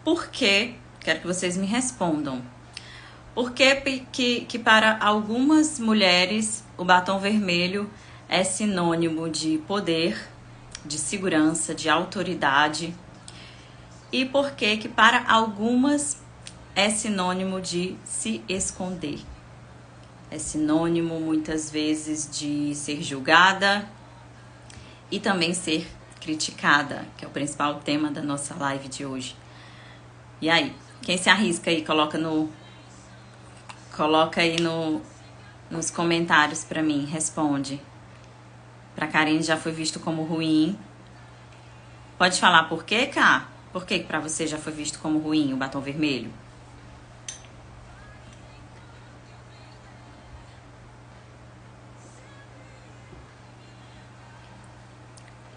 Por quê? Quero que vocês me respondam. Por que para algumas mulheres o batom vermelho é sinônimo de poder, de segurança, de autoridade? E por que para algumas é sinônimo de se esconder? É sinônimo, muitas vezes, de ser julgada e também ser criticada, que é o principal tema da nossa live de hoje. E aí, quem se arrisca aí, coloca aí nos comentários pra mim, responde. Pra Karine já foi visto como ruim. Pode falar por quê, Ká? Por que pra você já foi visto como ruim o batom vermelho?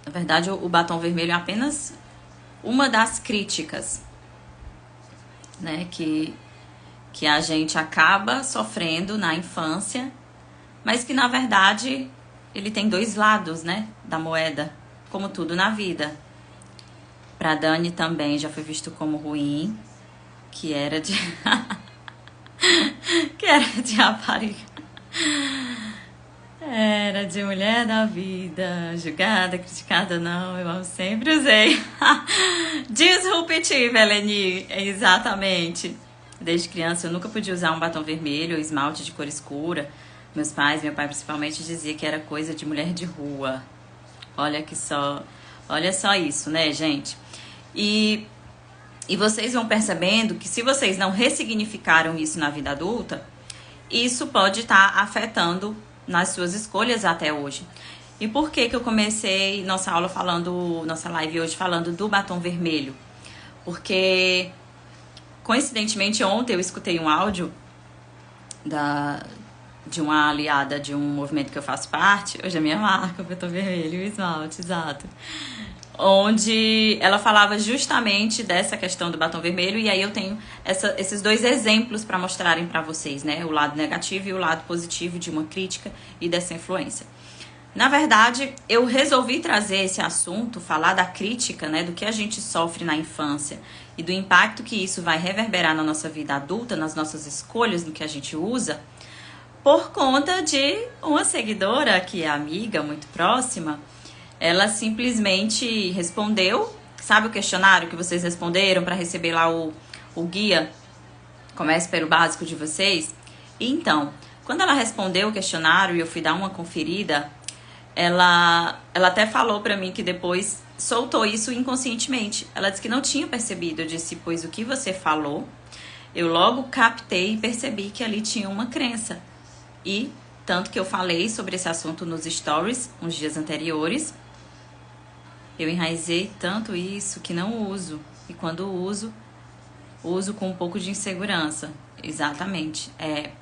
Na verdade, o batom vermelho é apenas uma das críticas, né, que a gente acaba sofrendo na infância, mas que, na verdade, ele tem dois lados, né, da moeda, como tudo na vida. Pra Dani também já foi visto como ruim, que era de... que era de rapariga. Era de mulher da vida, julgada, criticada, não, eu sempre usei. Disruptiva, Eleni, exatamente. Desde criança eu nunca podia usar um batom vermelho ou esmalte de cor escura. Meus pais, meu pai principalmente, dizia que era coisa de mulher de rua. Olha só isso, né, gente? E vocês vão percebendo que se vocês não ressignificaram isso na vida adulta, isso pode estar afetando nas suas escolhas até hoje. E por que eu comecei nossa live hoje falando do batom vermelho? Porque, coincidentemente, ontem eu escutei um áudio de uma aliada de um movimento que eu faço parte. Hoje é minha marca, o batom vermelho e o esmalte, exato. Onde ela falava justamente dessa questão do batom vermelho, e aí eu tenho esses dois exemplos para mostrarem para vocês, né? O lado negativo e o lado positivo de uma crítica e dessa influência. Na verdade, eu resolvi trazer esse assunto, falar da crítica, né? Do que a gente sofre na infância e do impacto que isso vai reverberar na nossa vida adulta, nas nossas escolhas, no que a gente usa, por conta de uma seguidora que é amiga, muito próxima. Ela simplesmente respondeu, sabe o questionário que vocês responderam para receber lá o guia? Comece pelo básico de vocês. E então, quando ela respondeu o questionário e eu fui dar uma conferida, ela até falou para mim que depois soltou isso inconscientemente. Ela disse que não tinha percebido. Eu disse, pois o que você falou, eu logo captei e percebi que ali tinha uma crença. E tanto que eu falei sobre esse assunto nos stories, uns dias anteriores, eu enraizei tanto isso que não uso. E quando uso com um pouco de insegurança. Exatamente. É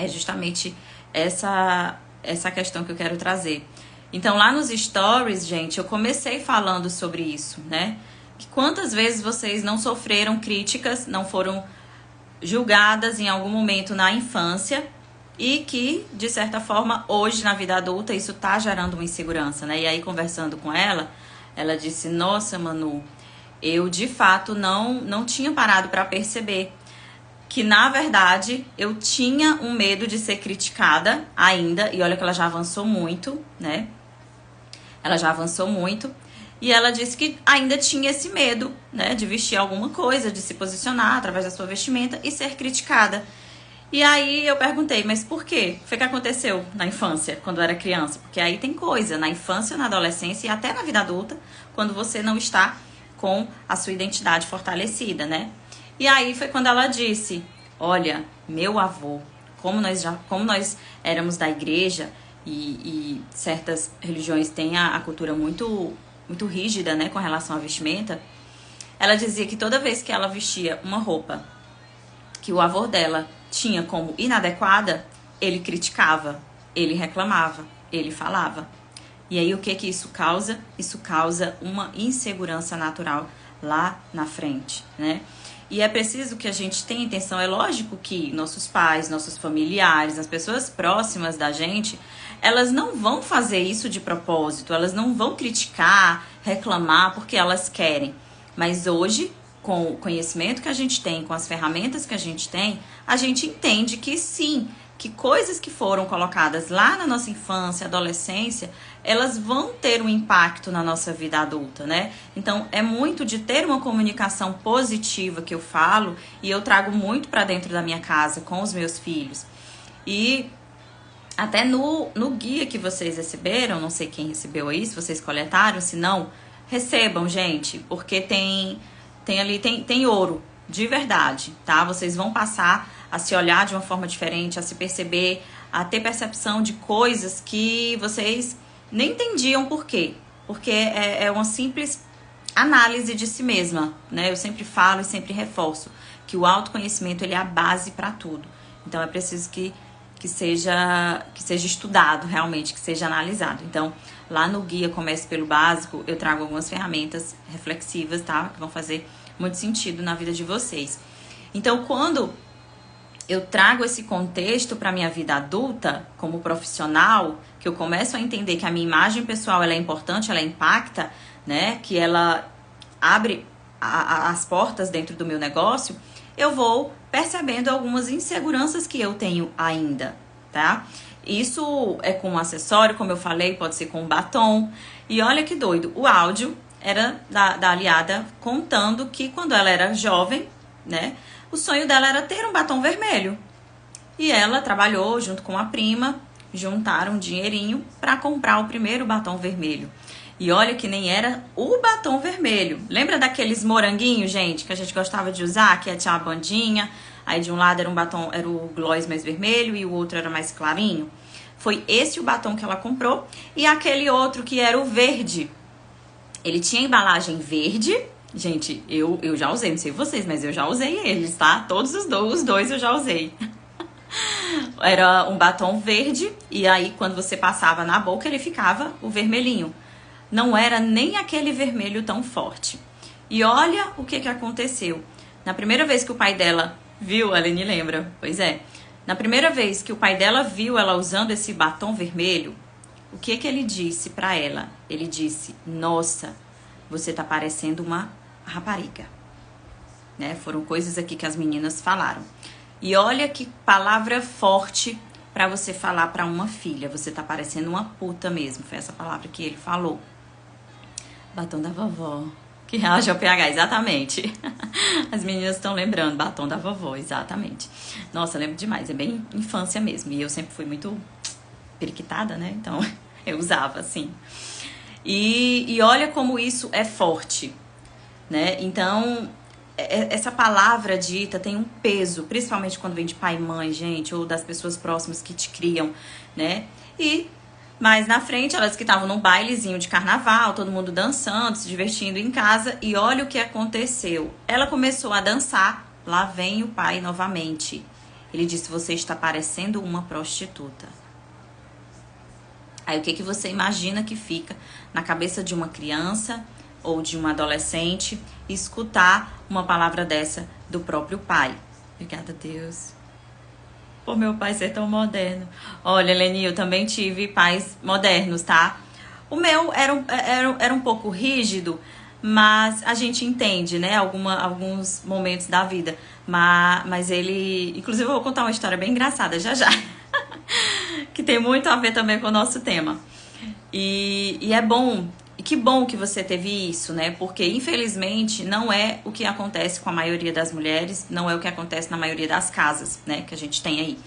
justamente essa questão que eu quero trazer. Então, lá nos stories, gente, eu comecei falando sobre isso, né? Que quantas vezes vocês não sofreram críticas, não foram julgadas em algum momento na infância e que, de certa forma, hoje, na vida adulta, isso tá gerando uma insegurança, né? E aí, conversando com ela disse, nossa, Manu, eu, de fato, não tinha parado para perceber que, na verdade, eu tinha um medo de ser criticada ainda, e olha que ela já avançou muito, né? Ela já avançou muito, e ela disse que ainda tinha esse medo, né? De vestir alguma coisa, de se posicionar através da sua vestimenta e ser criticada. E aí eu perguntei, mas por quê? Foi que aconteceu na infância, quando eu era criança? Porque aí tem coisa, na infância, na adolescência e até na vida adulta, quando você não está com a sua identidade fortalecida, né? E aí foi quando ela disse, olha, meu avô, como nós éramos da igreja e certas religiões têm a cultura muito, muito rígida, né, com relação à vestimenta, ela dizia que toda vez que ela vestia uma roupa que o avô dela tinha como inadequada, ele criticava, ele reclamava, ele falava. E aí o que isso causa? Isso causa uma insegurança natural lá na frente, né? E é preciso que a gente tenha atenção. É lógico que nossos pais, nossos familiares, as pessoas próximas da gente, elas não vão fazer isso de propósito, elas não vão criticar, reclamar porque elas querem. Mas hoje, com o conhecimento que a gente tem, com as ferramentas que a gente entende que sim, que coisas que foram colocadas lá na nossa infância, adolescência, elas vão ter um impacto na nossa vida adulta, né? Então, é muito de ter uma comunicação positiva que eu falo e eu trago muito para dentro da minha casa com os meus filhos. E até no guia que vocês receberam, não sei quem recebeu aí, se vocês coletaram, se não, recebam, gente, porque tem ouro, de verdade, tá? Vocês vão passar a se olhar de uma forma diferente, a se perceber, a ter percepção de coisas que vocês nem entendiam por quê. Porque é uma simples análise de si mesma, né? Eu sempre falo e sempre reforço que o autoconhecimento ele é a base para tudo. Então é preciso que seja estudado realmente, que seja analisado. Então, lá no guia Comece pelo Básico, eu trago algumas ferramentas reflexivas, tá? Que vão fazer muito sentido na vida de vocês. Então, quando eu trago esse contexto para minha vida adulta, como profissional, que eu começo a entender que a minha imagem pessoal ela é importante, ela impacta, né? Que ela abre as portas dentro do meu negócio, eu vou percebendo algumas inseguranças que eu tenho ainda, tá? Isso é com um acessório, como eu falei, pode ser com um batom. E olha que doido, o áudio era da aliada contando que quando ela era jovem, né, o sonho dela era ter um batom vermelho. E ela trabalhou junto com a prima, juntaram um dinheirinho para comprar o primeiro batom vermelho. E olha que nem era o batom vermelho. Lembra daqueles moranguinhos, gente, que a gente gostava de usar, que tinha uma bandinha, aí de um lado era um batom, era o gloss mais vermelho e o outro era mais clarinho? Foi esse o batom que ela comprou. E aquele outro que era o verde. Ele tinha embalagem verde. Gente, eu já usei, não sei vocês, mas eu já usei eles, tá? Todos os dois eu já usei. Era um batom verde e aí quando você passava na boca ele ficava o vermelhinho. Não era nem aquele vermelho tão forte. E olha o que aconteceu. Na primeira vez que o pai dela viu, a Aline lembra? Pois é. Na primeira vez que o pai dela viu ela usando esse batom vermelho, o que ele disse pra ela? Ele disse, nossa, você tá parecendo uma rapariga. Né? Foram coisas aqui que as meninas falaram. E olha que palavra forte pra você falar pra uma filha. Você tá parecendo uma puta mesmo. Foi essa palavra que ele falou. Batom da vovó. Que reage ao pH, exatamente. As meninas estão lembrando, batom da vovó, exatamente. Nossa, lembro demais, é bem infância mesmo. E eu sempre fui muito periquitada, né? Então, eu usava, assim. E olha como isso é forte, né? Então, essa palavra dita tem um peso, principalmente quando vem de pai e mãe, gente, ou das pessoas próximas que te criam, né? Mas na frente, elas que estavam num bailezinho de carnaval, todo mundo dançando, se divertindo em casa. E olha o que aconteceu. Ela começou a dançar. Lá vem o pai novamente. Ele disse, você está parecendo uma prostituta. Aí o que você imagina que fica na cabeça de uma criança ou de uma adolescente escutar uma palavra dessa do próprio pai? Obrigada, Deus. Por meu pai ser tão moderno. Olha, Leni, eu também tive pais modernos, tá? O meu era um pouco rígido, mas a gente entende, né? Alguns momentos da vida. Mas ele... Inclusive, eu vou contar uma história bem engraçada já. Que tem muito a ver também com o nosso tema. E é bom... E que bom que você teve isso, né? Porque, infelizmente, não é o que acontece com a maioria das mulheres, não é o que acontece na maioria das casas, né? Que a gente tem aí.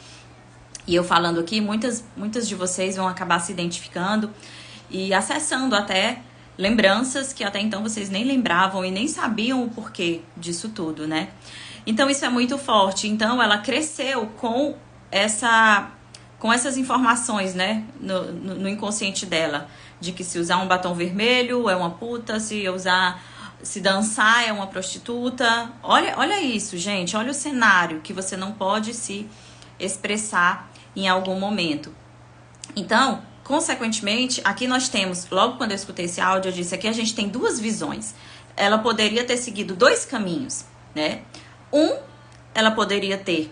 E eu falando aqui, muitas de vocês vão acabar se identificando e acessando até lembranças que até então vocês nem lembravam e nem sabiam o porquê disso tudo, né? Então, isso é muito forte. Então, ela cresceu com essas informações, né? No inconsciente dela. De que se usar um batom vermelho é uma puta, se dançar é uma prostituta. Olha isso, gente. Olha o cenário que você não pode se expressar em algum momento. Então, consequentemente, aqui nós temos, logo quando eu escutei esse áudio, eu disse, aqui a gente tem duas visões. Ela poderia ter seguido dois caminhos, né? Ela poderia ter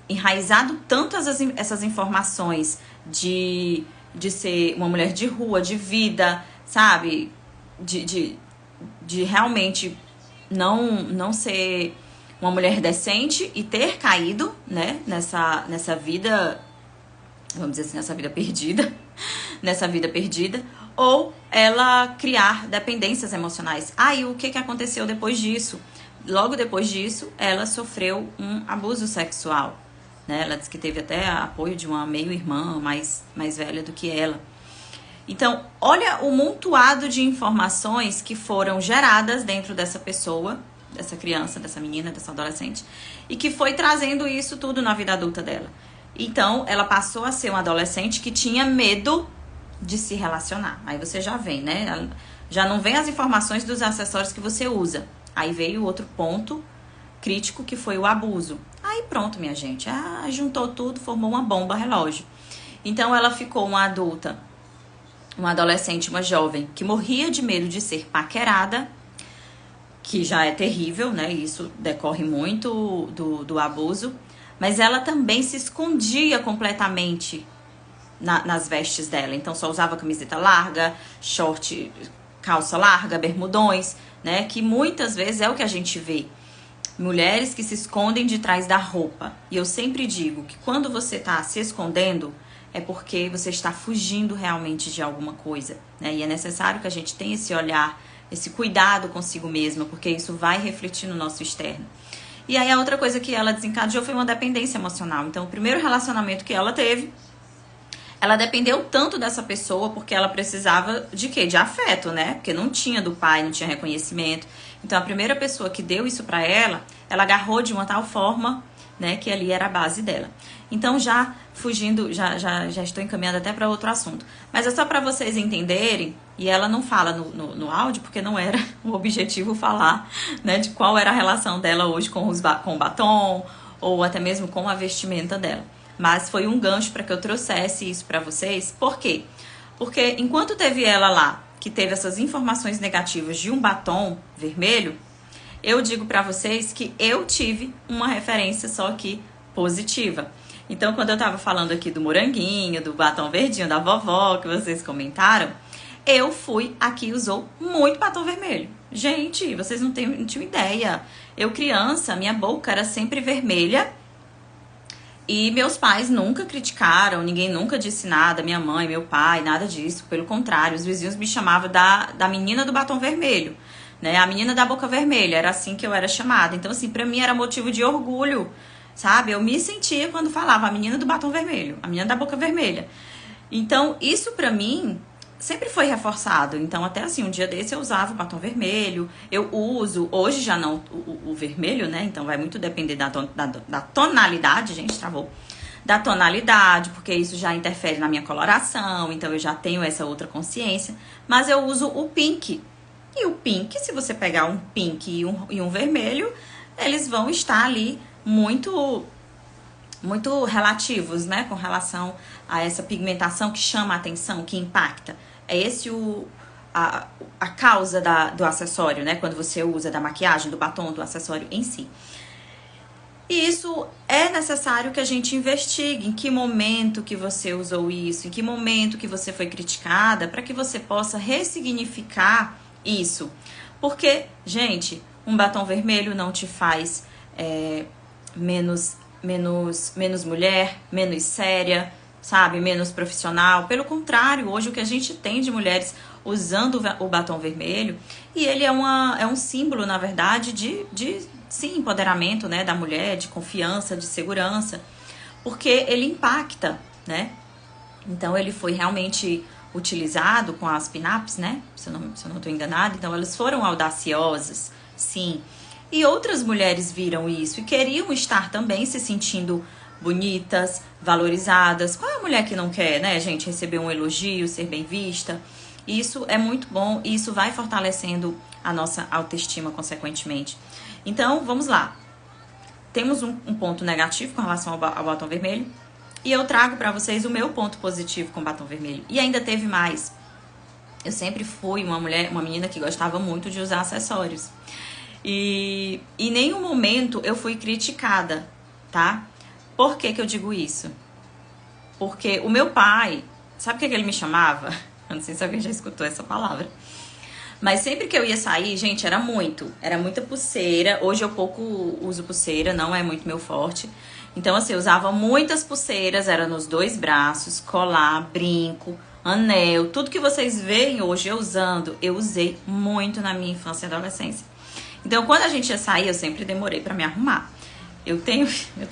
enraizado tanto essas informações de ser uma mulher de rua, de vida, sabe? De realmente não ser uma mulher decente e ter caído, né, nessa vida, vamos dizer assim, nessa vida perdida, ou ela criar dependências emocionais. E o que aconteceu depois disso? Logo depois disso, ela sofreu um abuso sexual, né? Ela disse que teve até apoio de uma meio-irmã mais velha do que ela. Então, olha o montoado de informações que foram geradas dentro dessa pessoa, dessa criança, dessa menina, dessa adolescente, e que foi trazendo isso tudo na vida adulta dela. Então, ela passou a ser uma adolescente que tinha medo de se relacionar. Aí você já vem, né? Já não vem as informações dos acessórios que você usa. Aí veio outro ponto crítico, que foi o abuso. Aí pronto, minha gente. Juntou tudo, formou uma bomba relógio. Então, ela ficou uma adulta, uma adolescente, uma jovem, que morria de medo de ser paquerada, que já é terrível, né? Isso decorre muito do abuso. Mas ela também se escondia completamente nas vestes dela. Então, só usava camiseta larga, short, calça larga, bermudões, né? Que muitas vezes é o que a gente vê. Mulheres que se escondem de trás da roupa. E eu sempre digo que quando você está se escondendo, é porque você está fugindo realmente de alguma coisa, né? E é necessário que a gente tenha esse olhar, esse cuidado consigo mesma, porque isso vai refletir no nosso externo. E aí a outra coisa que ela desencadeou foi uma dependência emocional. Então, o primeiro relacionamento que ela teve, ela dependeu tanto dessa pessoa porque ela precisava de quê? De afeto, né? Porque não tinha do pai, não tinha reconhecimento. Então, a primeira pessoa que deu isso pra ela agarrou de uma tal forma, né, que ali era a base dela. Então, já fugindo, já estou encaminhando até para outro assunto. Mas é só para vocês entenderem, e ela não fala no áudio, porque não era o objetivo falar, né, de qual era a relação dela hoje com o batom, ou até mesmo com a vestimenta dela. Mas foi um gancho para que eu trouxesse isso para vocês. Por quê? Porque enquanto teve ela lá, que teve essas informações negativas de um batom vermelho, eu digo para vocês que eu tive uma referência só que positiva. Então, quando eu tava falando aqui do moranguinho, do batom verdinho da vovó, que vocês comentaram, eu fui aqui e usou muito batom vermelho. Gente, vocês não tinham ideia. Eu criança, minha boca era sempre vermelha e meus pais nunca criticaram, ninguém nunca disse nada, minha mãe, meu pai, nada disso. Pelo contrário, os vizinhos me chamavam da menina do batom vermelho, né? A menina da boca vermelha, era assim que eu era chamada. Então, assim, pra mim era motivo de orgulho, sabe? Eu me sentia quando falava a menina do batom vermelho, a menina da boca vermelha. Então, isso pra mim sempre foi reforçado. Então, até assim, um dia desse eu usava o batom vermelho, eu uso, hoje já não o vermelho, né? Então, vai muito depender da tonalidade, gente, travou. Da tonalidade, porque isso já interfere na minha coloração, então eu já tenho essa outra consciência. Mas eu uso o pink. E o pink, se você pegar um pink e um vermelho, eles vão estar ali muito relativos, né? Com relação a essa pigmentação que chama a atenção, que impacta. É esse a causa do acessório, né? Quando você usa da maquiagem, do batom, do acessório em si. E isso é necessário que a gente investigue em que momento que você usou isso, em que momento que você foi criticada, para que você possa ressignificar isso. Porque, gente, um batom vermelho não te faz menos mulher, menos séria, sabe? Menos profissional. Pelo contrário, hoje o que a gente tem de mulheres usando o batom vermelho, e ele é um símbolo, na verdade, de sim, empoderamento, né, da mulher, de confiança, de segurança, porque ele impacta, né? Então, ele foi realmente utilizado com as pin-ups, né? Se eu não estou enganada. Então, elas foram audaciosas, sim. E outras mulheres viram isso e queriam estar também se sentindo bonitas, valorizadas. Qual é a mulher que não quer, né, gente, receber um elogio, ser bem vista? Isso é muito bom e isso vai fortalecendo a nossa autoestima, consequentemente. Então, vamos lá. Temos um ponto negativo com relação ao batom vermelho. E eu trago pra vocês o meu ponto positivo com batom vermelho. E ainda teve mais. Eu sempre fui uma menina que gostava muito de usar acessórios. E em nenhum momento eu fui criticada, tá? Por que eu digo isso? Porque o meu pai, sabe o que ele me chamava? Eu não sei se alguém já escutou essa palavra. Mas sempre que eu ia sair, gente, era muita pulseira. Hoje eu pouco uso pulseira, não é muito meu forte. Então, assim, eu usava muitas pulseiras, era nos 2 braços, colar, brinco, anel, tudo que vocês veem hoje eu usando, eu usei muito na minha infância e adolescência. Então, quando a gente ia sair, eu sempre demorei pra me arrumar. Eu tenho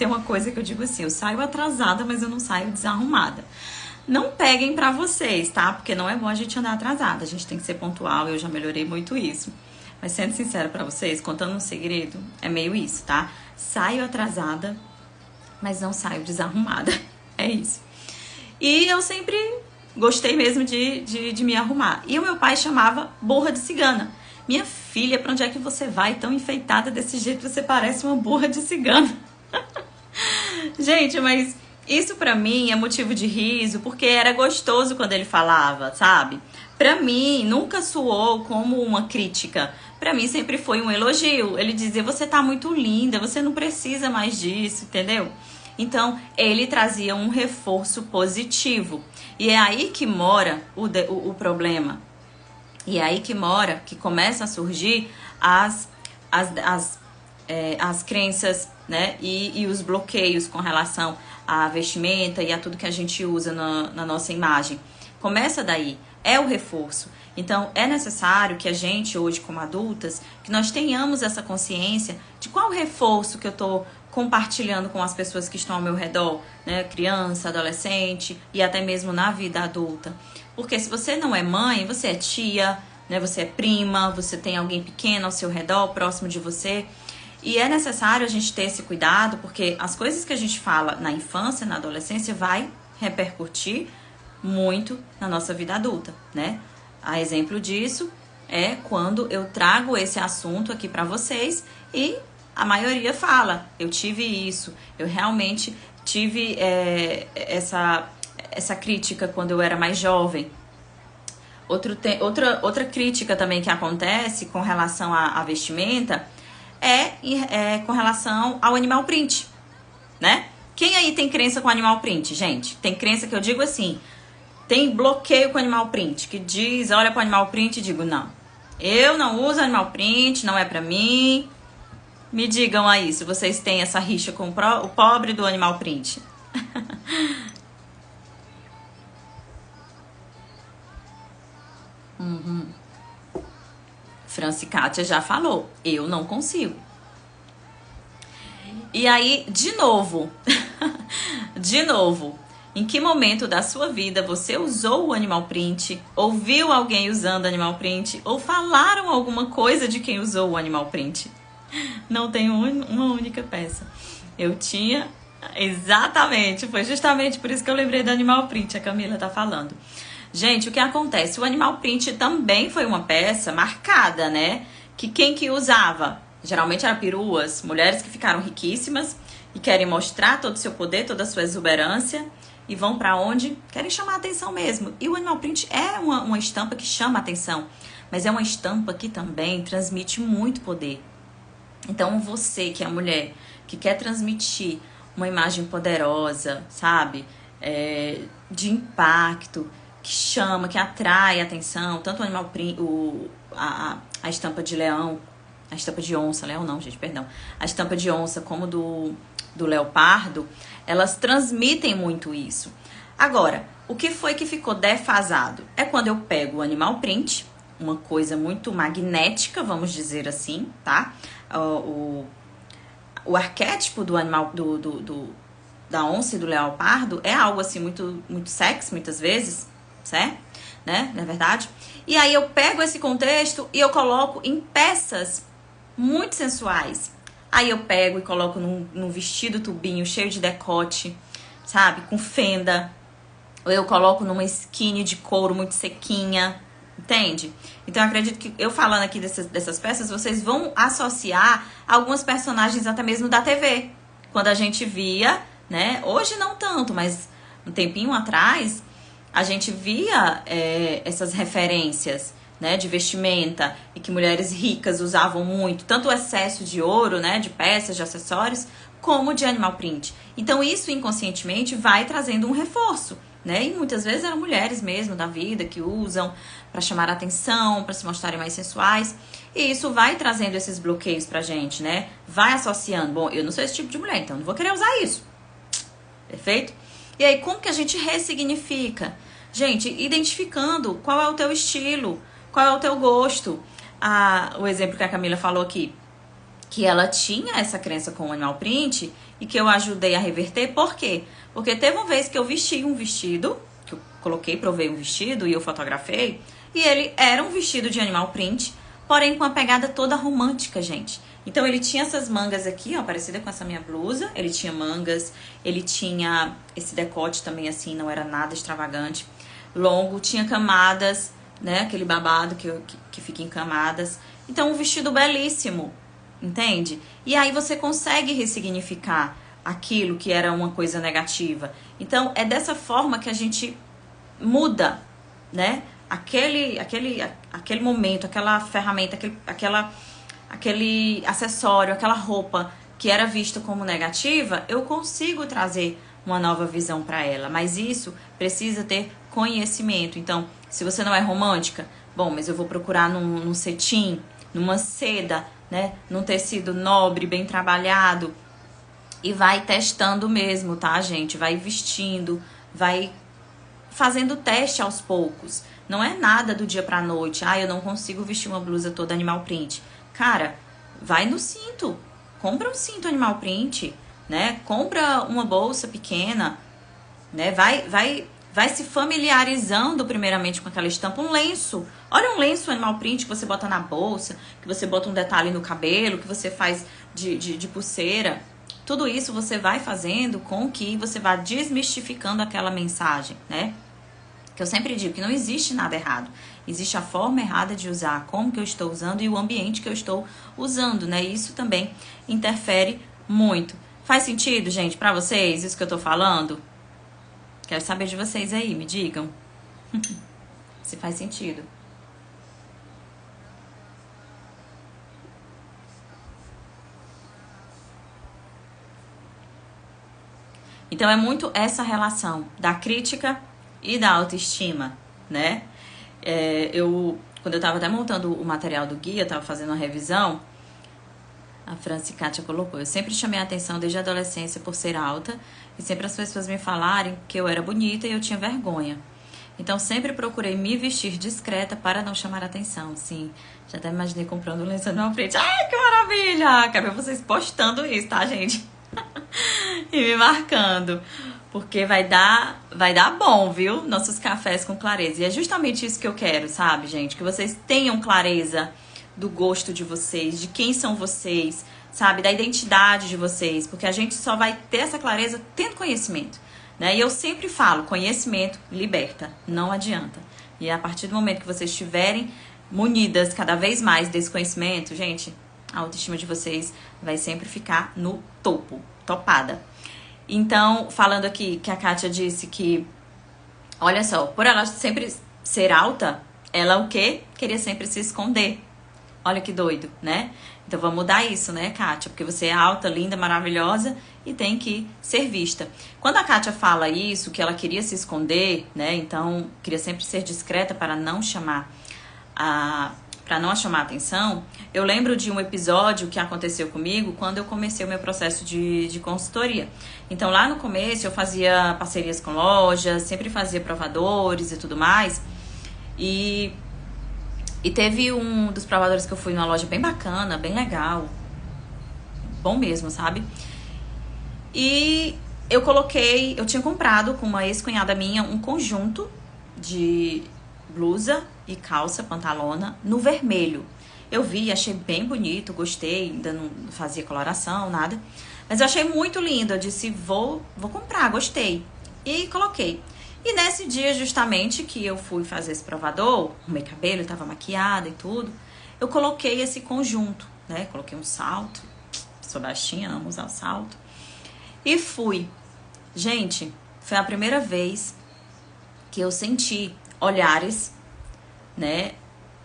uma coisa que eu digo assim, eu saio atrasada, mas eu não saio desarrumada. Não peguem pra vocês, tá? Porque não é bom a gente andar atrasada, a gente tem que ser pontual, eu já melhorei muito isso. Mas sendo sincera pra vocês, contando um segredo, é meio isso, tá? Saio atrasada, mas não saio desarrumada. É isso. E eu sempre gostei mesmo de me arrumar. E o meu pai chamava burra de cigana. Minha filha, pra onde é que você vai tão enfeitada desse jeito? Você parece uma burra de cigana. Gente, mas isso pra mim é motivo de riso, porque era gostoso quando ele falava, sabe? Pra mim, nunca soou como uma crítica. Pra mim sempre foi um elogio. Ele dizia, você tá muito linda, você não precisa mais disso, entendeu? Então, ele trazia um reforço positivo. E é aí que mora o problema. E é aí que mora, que começam a surgir as crenças, né? E os bloqueios com relação à vestimenta e a tudo que a gente usa na nossa imagem. Começa daí, é o reforço. Então, é necessário que a gente, hoje como adultas, que nós tenhamos essa consciência de qual reforço que eu tô compartilhando com as pessoas que estão ao meu redor, né? Criança, adolescente e até mesmo na vida adulta. Porque se você não é mãe, você é tia, né? Você é prima, você tem alguém pequeno ao seu redor, próximo de você. E é necessário a gente ter esse cuidado, porque as coisas que a gente fala na infância, na adolescência, vai repercutir muito na nossa vida adulta, né? A exemplo disso é quando eu trago esse assunto aqui pra vocês e a maioria fala, eu tive isso, eu realmente tive essa crítica quando eu era mais jovem. Outra crítica também que acontece com relação à vestimenta é com relação ao animal print, né? Quem aí tem crença com animal print, gente? Tem crença que eu digo assim, tem bloqueio com animal print, que diz, olha pro animal print e digo, não, eu não uso animal print, não é pra mim. Me digam aí se vocês têm essa rixa com o pobre do animal print. Franci Kátia já falou, eu não consigo. E aí, de novo, em que momento da sua vida você usou o animal print, ouviu alguém usando animal print, ou falaram alguma coisa de quem usou o animal print? Não tenho uma única peça. Eu tinha, exatamente, foi justamente por isso que eu lembrei do animal print, a Camila tá falando. Gente, o que acontece? O animal print também foi uma peça marcada, né? Que quem que usava? Geralmente eram peruas, mulheres que ficaram riquíssimas e querem mostrar todo o seu poder, toda a sua exuberância e vão pra onde? Querem chamar a atenção mesmo. E o animal print é uma estampa que chama a atenção, mas é uma estampa que também transmite muito poder. Então você que é mulher, que quer transmitir uma imagem poderosa, sabe? De impacto, que chama, que atrai a atenção, tanto o animal print, a estampa de leão, a estampa de onça, leão não, gente, perdão, a estampa de onça como do leopardo, elas transmitem muito isso. Agora, o que foi que ficou defasado? É quando eu pego o animal print, uma coisa muito magnética, vamos dizer assim, tá? O arquétipo do animal, da onça e do leopardo é algo assim muito, muito sexy, muitas vezes, certo? Né? Não é verdade? E aí eu pego esse contexto e eu coloco em peças muito sensuais. Aí eu pego e coloco num vestido tubinho cheio de decote, sabe? Com fenda. Ou eu coloco numa skinny de couro muito sequinha, entende? Então eu acredito que eu falando aqui dessas peças, vocês vão associar algumas personagens até mesmo da TV. Quando a gente via, né? Hoje não tanto, mas um tempinho atrás, a gente via essas referências, né, de vestimenta e que mulheres ricas usavam muito, tanto o excesso de ouro, né, de peças, de acessórios, como de animal print. Então isso inconscientemente vai trazendo um reforço, né? E muitas vezes eram mulheres mesmo da vida que usam para chamar a atenção, para se mostrarem mais sensuais. E isso vai trazendo esses bloqueios pra gente, né? Vai associando. Bom, eu não sou esse tipo de mulher, então não vou querer usar isso. Perfeito? E aí, como que a gente ressignifica? Gente, identificando qual é o teu estilo, qual é o teu gosto. O exemplo que a Camila falou aqui, que ela tinha essa crença com o animal print e que eu ajudei a reverter. Por quê? Porque teve uma vez que eu vesti um vestido, que eu coloquei, provei um vestido e eu fotografei, e ele era um vestido de animal print, porém com uma pegada toda romântica, gente. Então ele tinha essas mangas aqui, ó, parecida com essa minha blusa, ele tinha mangas, ele tinha esse decote também assim, não era nada extravagante, longo, tinha camadas, né, aquele babado que fica em camadas. Então um vestido belíssimo, entende? E aí você consegue ressignificar aquilo que era uma coisa negativa. Então é dessa forma que a gente muda, né? Aquele momento, aquela ferramenta, aquele acessório, aquela roupa que era vista como negativa, eu consigo trazer uma nova visão para ela. Mas isso precisa ter conhecimento. Então, se você não é romântica, bom, mas eu vou procurar num cetim, numa seda, né? Num tecido nobre, bem trabalhado. E vai testando mesmo, tá, gente? Vai vestindo, vai fazendo teste aos poucos. Não é nada do dia pra noite. Eu não consigo vestir uma blusa toda animal print. Cara, vai no cinto. Compra um cinto animal print, né? Compra uma bolsa pequena, né? Vai se familiarizando primeiramente com aquela estampa. Um lenço. Olha um lenço animal print que você bota na bolsa, que você bota um detalhe no cabelo, que você faz de pulseira. Tudo isso você vai fazendo com que você vá desmistificando aquela mensagem, né? Que eu sempre digo que não existe nada errado. Existe a forma errada de usar, como que eu estou usando e o ambiente que eu estou usando, né? Isso também interfere muito. Faz sentido, gente, pra vocês, isso que eu tô falando? Quero saber de vocês aí, me digam. Se faz sentido. Então é muito essa relação da crítica e da autoestima, né? Quando eu tava até montando o material do guia, tava fazendo uma revisão, a Franci Kátia colocou: eu sempre chamei a atenção desde a adolescência por ser alta e sempre as pessoas me falarem que eu era bonita e eu tinha vergonha. Então sempre procurei me vestir discreta para não chamar a atenção. Sim, já até imaginei comprando um lenço na frente. Ai, que maravilha! Quero ver vocês postando isso, tá, gente? E me marcando. Porque vai dar bom, viu? Nossos cafés com clareza. E é justamente isso que eu quero, sabe, gente? Que vocês tenham clareza do gosto de vocês, de quem são vocês, sabe? Da identidade de vocês. Porque a gente só vai ter essa clareza tendo conhecimento, né? E eu sempre falo, conhecimento liberta, não adianta. E a partir do momento que vocês estiverem munidas cada vez mais desse conhecimento, gente, a autoestima de vocês vai sempre ficar no topo, topada. Então, falando aqui que a Kátia disse que, olha só, por ela sempre ser alta, ela o quê? Queria sempre se esconder. Olha que doido, né? Então vamos mudar isso, né, Kátia? Porque você é alta, linda, maravilhosa e tem que ser vista. Quando a Kátia fala isso, que ela queria se esconder, né? Então, queria sempre ser discreta para não chamar a atenção, eu lembro de um episódio que aconteceu comigo quando eu comecei o meu processo de consultoria. Então, lá no começo, eu fazia parcerias com lojas, sempre fazia provadores e tudo mais. E teve um dos provadores que eu fui numa loja bem bacana, bem legal, bom mesmo, sabe? E eu tinha comprado com uma ex-cunhada minha um conjunto de blusa e calça, pantalona, no vermelho. Eu vi, achei bem bonito, gostei, ainda não fazia coloração, nada. Mas eu achei muito lindo, eu disse, vou comprar, gostei. E coloquei. E nesse dia, justamente, que eu fui fazer esse provador, arrumei cabelo, tava maquiada e tudo, eu coloquei esse conjunto, né? Coloquei um salto, sou baixinha, não usar o salto. E fui. Gente, foi a primeira vez que eu senti olhares, né,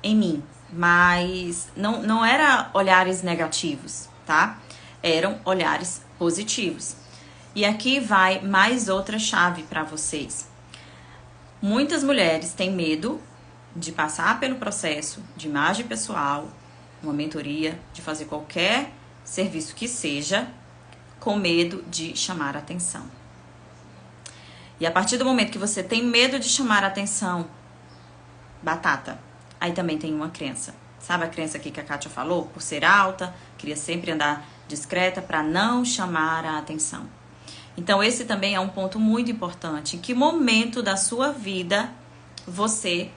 em mim, mas não era olhares negativos, tá? Eram olhares positivos. E aqui vai mais outra chave para vocês. Muitas mulheres têm medo de passar pelo processo de imagem pessoal, uma mentoria, de fazer qualquer serviço que seja, com medo de chamar a atenção. E a partir do momento que você tem medo de chamar a atenção, batata, aí também tem uma crença. Sabe a crença aqui que a Kátia falou? Por ser alta, queria sempre andar discreta para não chamar a atenção. Então esse também é um ponto muito importante. Em que momento da sua vida você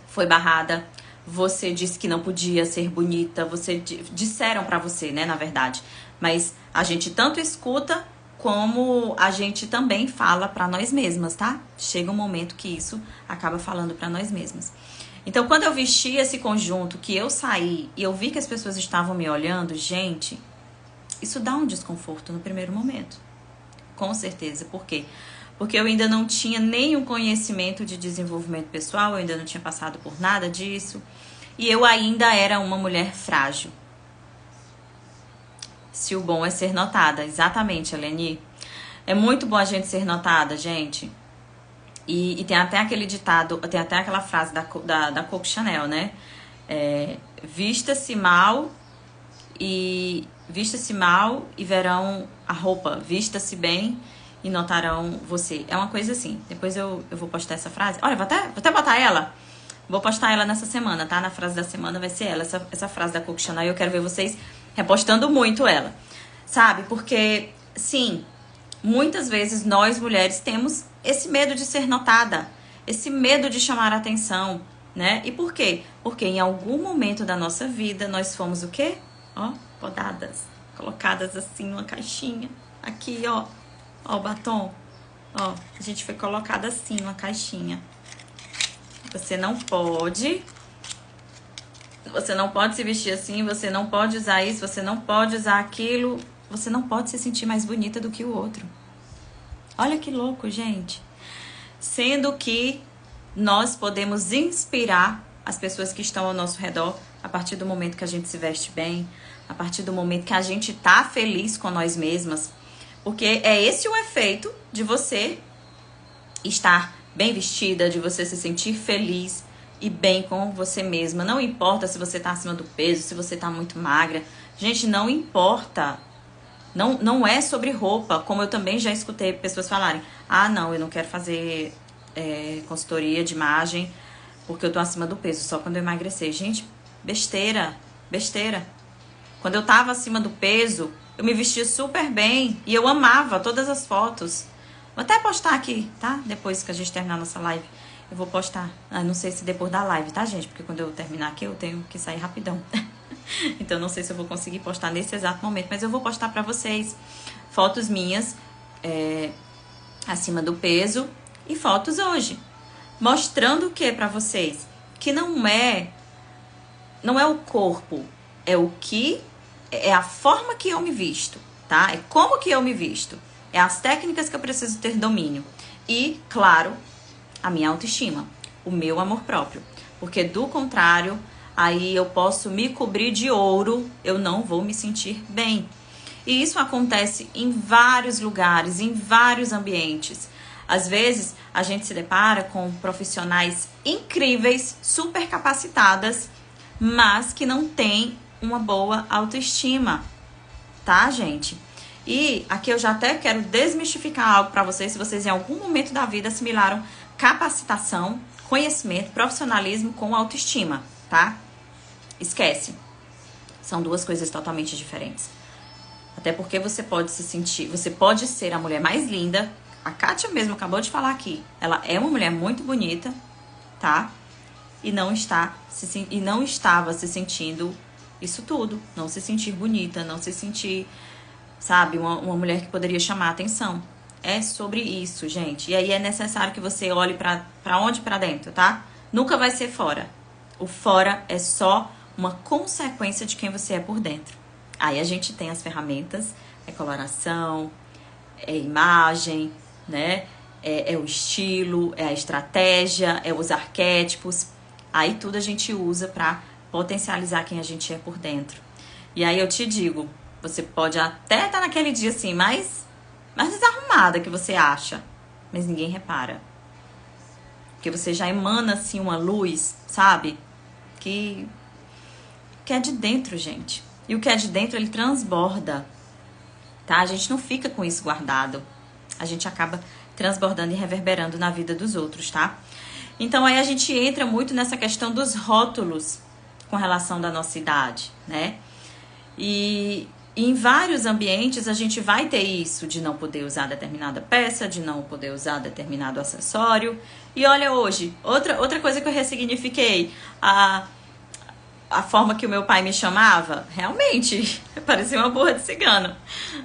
foi barrada? Você disse que não podia ser bonita? Disseram pra você, né, na verdade. Mas a gente tanto escuta como a gente também fala pra nós mesmas, tá? Chega um momento que isso acaba falando pra nós mesmas. Então, quando eu vesti esse conjunto, que eu saí e eu vi que as pessoas estavam me olhando, gente, isso dá um desconforto no primeiro momento. Com certeza. Por quê? Porque eu ainda não tinha nenhum conhecimento de desenvolvimento pessoal, eu ainda não tinha passado por nada disso. E eu ainda era uma mulher frágil. Se o bom é ser notada. Exatamente, Eleni. É muito bom a gente ser notada, gente. E tem até aquele ditado, tem até aquela frase da Coco Chanel, né? Vista-se mal e verão a roupa. Vista-se bem e notarão você. É uma coisa assim. Depois eu vou postar essa frase. Olha, vou até botar ela. Vou postar ela nessa semana, tá? Na frase da semana vai ser ela. Essa frase da Coco Chanel. Eu quero ver vocês repostando muito ela. Sabe? Porque, sim, muitas vezes nós mulheres temos esse medo de ser notada. Esse medo de chamar a atenção, né? E por quê? Porque em algum momento da nossa vida nós fomos o quê? Ó, podadas. Colocadas assim numa caixinha. Aqui, ó. Ó o batom. Ó, a gente foi colocada assim numa caixinha. Você não pode se vestir assim, você não pode usar isso, você não pode usar aquilo, você não pode se sentir mais bonita do que o outro. Olha que louco, gente. Sendo que nós podemos inspirar as pessoas que estão ao nosso redor a partir do momento que a gente se veste bem, a partir do momento que a gente tá feliz com nós mesmas. Porque é esse o efeito de você estar bem vestida, de você se sentir feliz e bem com você mesma. Não importa se você tá acima do peso, se você tá muito magra. Gente, não importa. Não é sobre roupa, como eu também já escutei pessoas falarem: ah, não, eu não quero fazer consultoria de imagem porque eu tô acima do peso, só quando eu emagrecer. Gente, besteira. Quando eu tava acima do peso, eu me vestia super bem e eu amava todas as fotos. Vou até postar aqui, tá? Depois que a gente terminar a nossa live, eu vou postar. Não sei se depois da live, tá, gente? Porque quando eu terminar aqui, eu tenho que sair rapidão. Então, não sei se eu vou conseguir postar nesse exato momento, mas eu vou postar pra vocês fotos minhas acima do peso e fotos hoje. Mostrando o que pra vocês? Que não é o corpo, é a forma que eu me visto, tá? É como que eu me visto. É as técnicas que eu preciso ter domínio. E, claro, a minha autoestima, o meu amor próprio. Porque, do contrário, aí eu posso me cobrir de ouro, eu não vou me sentir bem. E isso acontece em vários lugares, em vários ambientes. Às vezes, a gente se depara com profissionais incríveis, super capacitadas, mas que não têm uma boa autoestima, tá, gente? E aqui eu já até quero desmistificar algo pra vocês, se vocês em algum momento da vida assimilaram capacitação, conhecimento, profissionalismo com autoestima, tá? Esquece. São duas coisas totalmente diferentes. Até porque você pode ser a mulher mais linda. A Kátia mesmo acabou de falar aqui. Ela é uma mulher muito bonita, tá? E não estava se sentindo isso tudo. Não se sentir bonita, não se sentir, sabe, uma mulher que poderia chamar a atenção. É sobre isso, gente. E aí é necessário que você olhe pra onde? Pra dentro, tá? Nunca vai ser fora. O fora é só uma consequência de quem você é por dentro. Aí a gente tem as ferramentas, coloração, imagem, né? É o estilo, é a estratégia, é os arquétipos. Aí tudo a gente usa pra potencializar quem a gente é por dentro. E aí eu te digo, você pode até estar naquele dia assim, mais desarrumada que você acha, mas ninguém repara. Porque você já emana, assim, uma luz, sabe? Que é de dentro, gente. E o que é de dentro, ele transborda, tá? A gente não fica com isso guardado. A gente acaba transbordando e reverberando na vida dos outros, tá? Então, aí a gente entra muito nessa questão dos rótulos com relação da nossa idade, né? E em vários ambientes a gente vai ter isso de não poder usar determinada peça, de não poder usar determinado acessório. E olha hoje, outra coisa que eu ressignifiquei, a forma que o meu pai me chamava, realmente, parecia uma burra de cigano.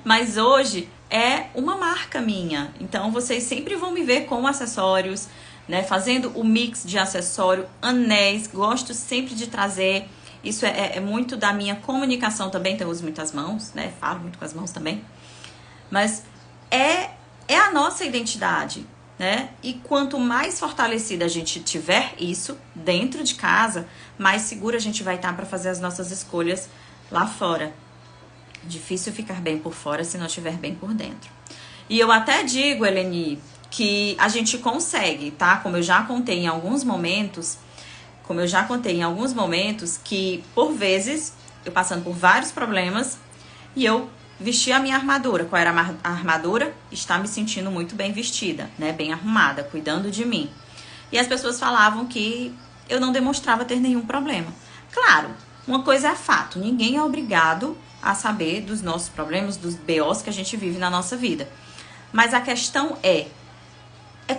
Mas hoje é uma marca minha. Então vocês sempre vão me ver com acessórios, né? Fazendo o mix de acessório, anéis, gosto sempre de trazer. Isso é muito da minha comunicação também, então eu uso muitas mãos, né? Falo muito com as mãos também. Mas é a nossa identidade, né? E quanto mais fortalecida a gente tiver isso dentro de casa, mais segura a gente vai estar para fazer as nossas escolhas lá fora. Difícil ficar bem por fora se não estiver bem por dentro. E eu até digo, Eleni, que a gente consegue, tá? Como eu já contei em alguns momentos, que por vezes eu passando por vários problemas e eu vesti a minha armadura. Qual era a armadura? Estar me sentindo muito bem vestida, né? Bem arrumada, cuidando de mim. E as pessoas falavam que eu não demonstrava ter nenhum problema. Claro, uma coisa é fato, ninguém é obrigado a saber dos nossos problemas, dos BOs que a gente vive na nossa vida. Mas a questão é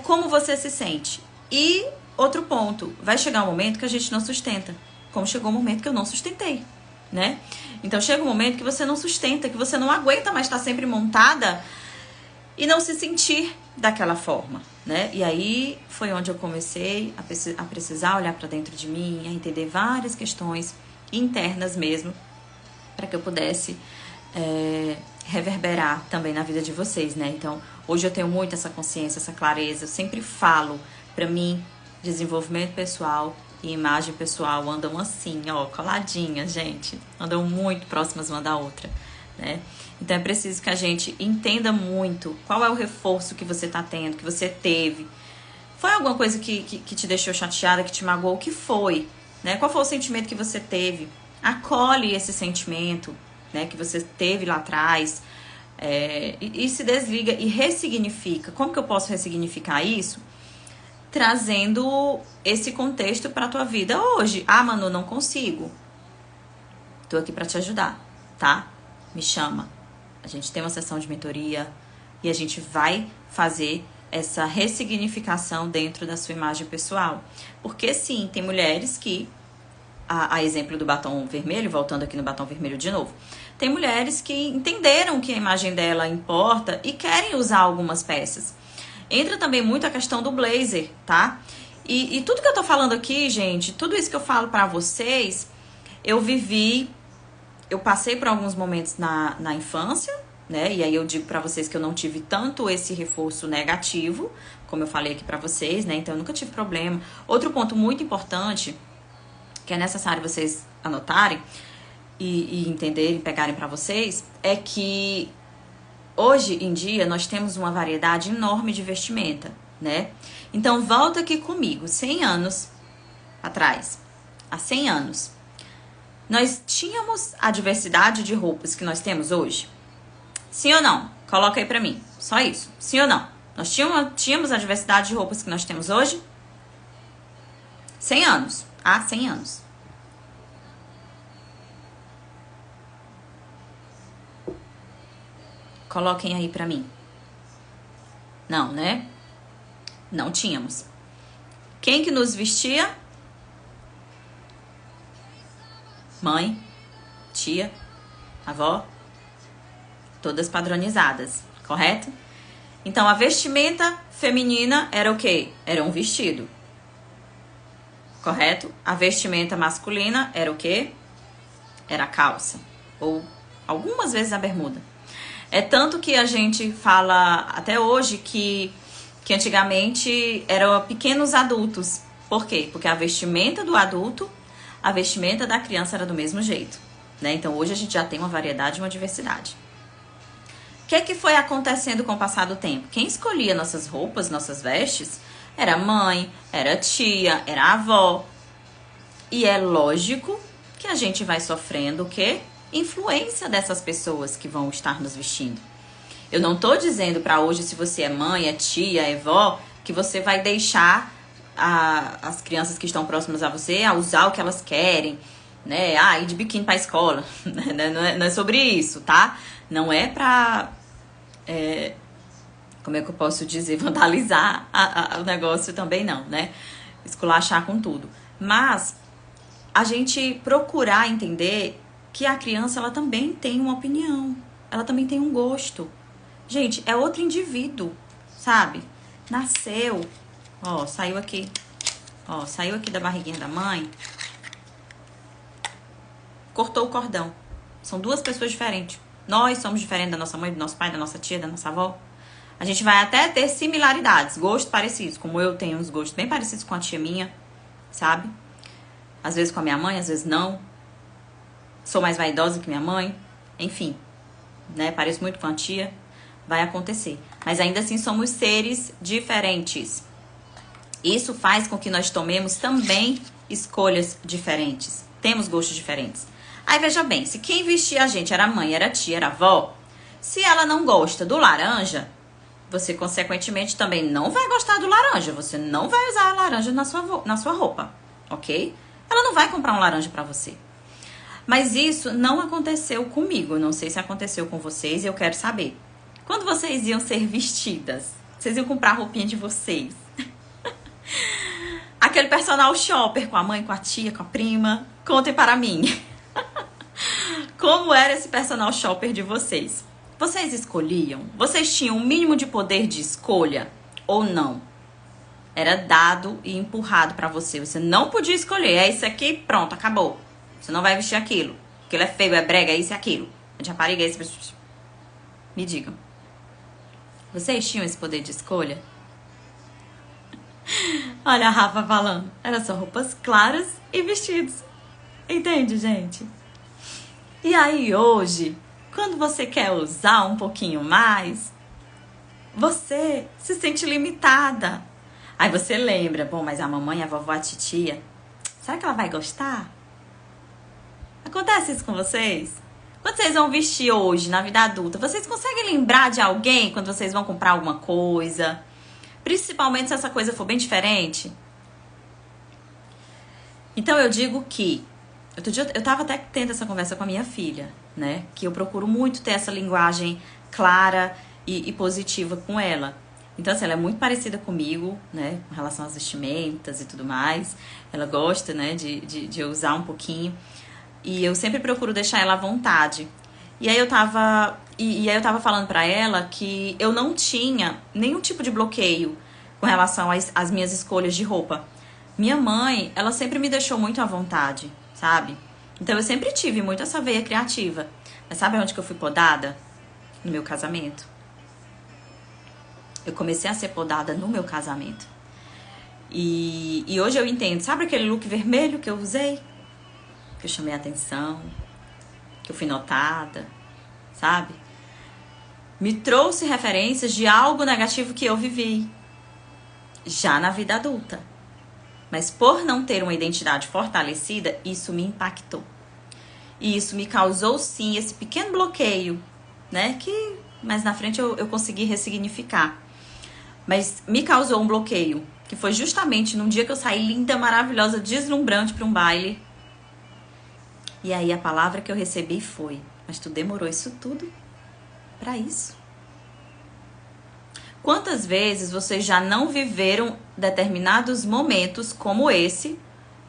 como você se sente. E outro ponto, vai chegar um momento que a gente não sustenta, como chegou o momento que eu não sustentei, né? Então chega um momento que você não sustenta, que você não aguenta mais estar sempre montada e não se sentir daquela forma, né? E aí foi onde eu comecei a precisar olhar para dentro de mim, a entender várias questões internas mesmo, para que eu pudesse reverberar também na vida de vocês, né? Então hoje eu tenho muito essa consciência, essa clareza. Eu sempre falo, para mim, desenvolvimento pessoal e imagem pessoal andam assim, ó, coladinhas, gente. Andam muito próximas uma da outra, né? Então é preciso que a gente entenda muito qual é o reforço que você tá tendo, que você teve. Foi alguma coisa que te deixou chateada, que te magoou? O que foi? Né? Qual foi o sentimento que você teve? Acolhe esse sentimento, né, que você teve lá atrás, e se desliga e ressignifica. Como que eu posso ressignificar isso? Trazendo esse contexto para a tua vida hoje. Ah, Manu, não consigo. Tô aqui para te ajudar, tá? Me chama. A gente tem uma sessão de mentoria e a gente vai fazer essa ressignificação dentro da sua imagem pessoal. Porque sim, tem mulheres que, a exemplo do batom vermelho, voltando aqui no batom vermelho de novo, tem mulheres que entenderam que a imagem dela importa e querem usar algumas peças. Entra também muito a questão do blazer, tá? E tudo que eu tô falando aqui, gente, tudo isso que eu falo pra vocês, eu vivi, eu passei por alguns momentos na infância, né? E aí eu digo pra vocês que eu não tive tanto esse reforço negativo, como eu falei aqui pra vocês, né? Então eu nunca tive problema. Outro ponto muito importante, que é necessário vocês anotarem e entenderem, pegarem pra vocês, é que hoje em dia nós temos uma variedade enorme de vestimenta, né? Então volta aqui comigo, 100 anos atrás, há 100 anos, nós tínhamos a diversidade de roupas que nós temos hoje? Sim ou não? Coloca aí pra mim, só isso, sim ou não? Nós tínhamos a diversidade de roupas que nós temos hoje? 100 anos, há 100 anos. Coloquem aí pra mim. Não, né? Não tínhamos. Quem que nos vestia? Mãe, tia, avó, todas padronizadas, correto? Então a vestimenta feminina era o quê? Era um vestido, correto? A vestimenta masculina era o quê? Era a calça, ou algumas vezes a bermuda. É tanto que a gente fala até hoje que antigamente eram pequenos adultos. Por quê? Porque a vestimenta do adulto, a vestimenta da criança era do mesmo jeito, né? Então hoje a gente já tem uma variedade e uma diversidade. O que foi acontecendo com o passar do tempo? Quem escolhia nossas roupas, nossas vestes, Era mãe, era tia, era avó. E é lógico que a gente vai sofrendo o quê? Influência dessas pessoas que vão estar nos vestindo. Eu não tô dizendo pra hoje, se você é mãe, é tia, é vó, que você vai deixar as crianças que estão próximas a você a usar o que elas querem, né? Ah, ir de biquíni pra escola. Não é sobre isso, tá? Não é pra... como é que eu posso dizer? Vandalizar o negócio também não, né? Esculachar com tudo. Mas a gente procurar entender que a criança, ela também tem uma opinião. Ela também tem um gosto. Gente, é outro indivíduo, sabe? Nasceu, ó, saiu aqui da barriguinha da mãe, cortou o cordão. São duas pessoas diferentes. Nós somos diferentes da nossa mãe, do nosso pai, da nossa tia, da nossa avó. A gente vai até ter similaridades, gostos parecidos, como eu tenho uns gostos bem parecidos com a tia minha, sabe? Às vezes com a minha mãe, às vezes não. Sou mais vaidosa que minha mãe, enfim, né? Pareço muito com a tia. Vai acontecer. Mas ainda assim somos seres diferentes. Isso faz com que nós tomemos também escolhas diferentes. Temos gostos diferentes. Aí veja bem, se quem vestia a gente era mãe, era tia, era avó, se ela não gosta do laranja, você consequentemente também não vai gostar do laranja. Você não vai usar a laranja na sua roupa, ok? Ela não vai comprar um laranja pra você. Mas isso não aconteceu comigo. Não sei se aconteceu com vocês e eu quero saber. Quando vocês iam ser vestidas, vocês iam comprar a roupinha de vocês. Aquele personal shopper com a mãe, com a tia, com a prima. Contem para mim. Como era esse personal shopper de vocês? Vocês escolhiam? Vocês tinham um mínimo de poder de escolha ou não? Era dado e empurrado para você. Você não podia escolher. É isso aqui, pronto, acabou. Você não vai vestir aquilo. Aquilo é feio, é brega, é isso e aquilo. É de rapariga, é isso. Me digam. Vocês tinham esse poder de escolha? Olha a Rafa falando. Era só roupas claras e vestidos. Entende, gente? E aí hoje, quando você quer usar um pouquinho mais, você se sente limitada. Aí você lembra, bom, mas a mamãe, a vovó, a titia, será que ela vai gostar? Acontece isso com vocês? Quando vocês vão vestir hoje, na vida adulta, vocês conseguem lembrar de alguém quando vocês vão comprar alguma coisa? Principalmente se essa coisa for bem diferente. Então eu digo que... Outro dia eu tava até tendo essa conversa com a minha filha, né? Que eu procuro muito ter essa linguagem clara e positiva com ela. Então, assim, ela é muito parecida comigo, né? Com relação às vestimentas e tudo mais. Ela gosta, né? De usar um pouquinho. E eu sempre procuro deixar ela à vontade. E aí eu tava falando pra ela que eu não tinha nenhum tipo de bloqueio com relação às minhas escolhas de roupa. Minha mãe, ela sempre me deixou muito à vontade, sabe? Então eu sempre tive muito essa veia criativa. Mas sabe onde que eu fui podada? No meu casamento. Eu comecei a ser podada no meu casamento. E hoje eu entendo. Sabe aquele look vermelho que eu usei? Que eu chamei a atenção, que eu fui notada, sabe? Me trouxe referências de algo negativo que eu vivi, já na vida adulta. Mas por não ter uma identidade fortalecida, isso me impactou. E isso me causou, sim, esse pequeno bloqueio, né? Que mais na frente eu consegui ressignificar. Mas me causou um bloqueio, que foi justamente num dia que eu saí linda, maravilhosa, deslumbrante para um baile. E aí a palavra que eu recebi foi: mas tu demorou isso tudo pra isso? Quantas vezes vocês já não viveram determinados momentos como esse,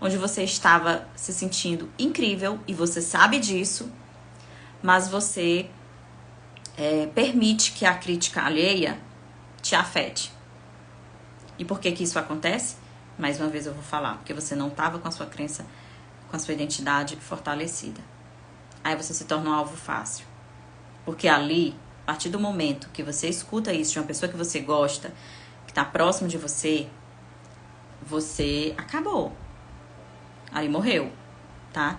onde você estava se sentindo incrível e você sabe disso, mas você permite que a crítica alheia te afete? E por que que isso acontece? Mais uma vez eu vou falar, porque você não estava com a sua crença, com a sua identidade fortalecida. Aí você se torna um alvo fácil. Porque ali, a partir do momento que você escuta isso de uma pessoa que você gosta, que está próximo de você, você acabou. Ali morreu, tá?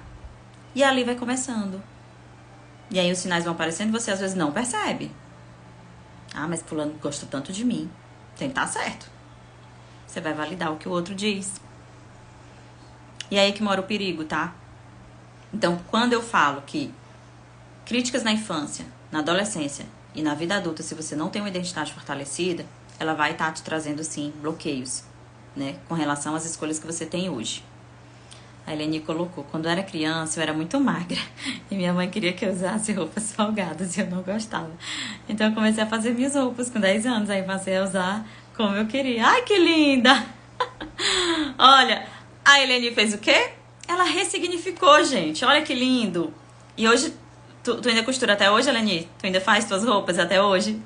E ali vai começando. E aí os sinais vão aparecendo e você às vezes não percebe. Ah, mas fulano gosta tanto de mim. Tem que estar certo. Você vai validar o que o outro diz. E aí que mora o perigo, tá? Então, quando eu falo que críticas na infância, na adolescência e na vida adulta, se você não tem uma identidade fortalecida, ela vai estar te trazendo, sim, bloqueios, né? Com relação às escolhas que você tem hoje. A Eleni colocou, quando eu era criança, eu era muito magra. E minha mãe queria que eu usasse roupas folgadas e eu não gostava. Então eu comecei a fazer minhas roupas com 10 anos. Aí passei a usar como eu queria. Ai, que linda! Olha, a Eleni fez o quê? Ela ressignificou, gente. Olha que lindo. E hoje, tu ainda costura até hoje, Eleni? Tu ainda faz tuas roupas até hoje?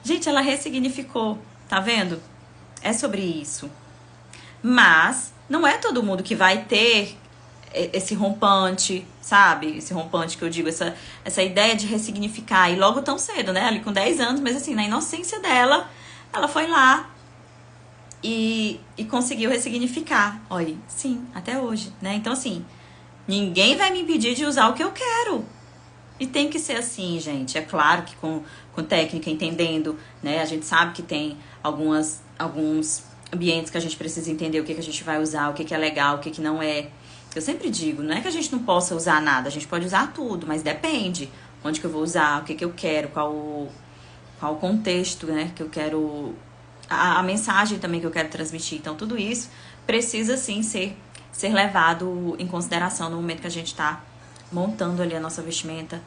Gente, ela ressignificou. Tá vendo? É sobre isso. Mas não é todo mundo que vai ter esse rompante, sabe? Esse rompante que eu digo, essa ideia de ressignificar. E logo tão cedo, né? Ali com 10 anos, mas assim, na inocência dela, ela foi lá e conseguiu ressignificar. Olha, sim, até hoje, né? Então, assim, ninguém vai me impedir de usar o que eu quero. E tem que ser assim, gente. É claro que com técnica, entendendo, né? A gente sabe que tem alguns ambientes que a gente precisa entender o que a gente vai usar, o que é legal, o que não é. Eu sempre digo, não é que a gente não possa usar nada, a gente pode usar tudo, mas depende. Onde que eu vou usar, o que eu quero, qual o contexto, né, que eu quero, a mensagem também que eu quero transmitir. Então, tudo isso precisa, sim, ser levado em consideração no momento que a gente está montando ali a nossa vestimenta,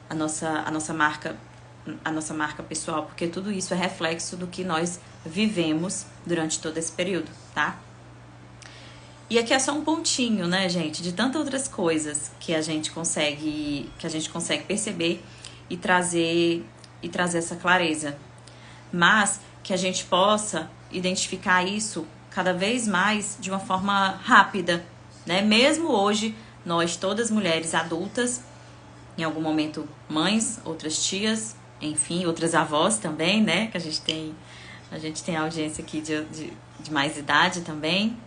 a nossa marca pessoal, porque tudo isso é reflexo do que nós vivemos durante todo esse período, tá? E aqui é só um pontinho, né, gente, de tantas outras coisas que a gente consegue perceber e trazer essa clareza. Mas que a gente possa identificar isso cada vez mais de uma forma rápida, né? Mesmo hoje, nós todas mulheres adultas, em algum momento mães, outras tias, enfim, outras avós também, né? Que a gente tem audiência aqui de mais idade também.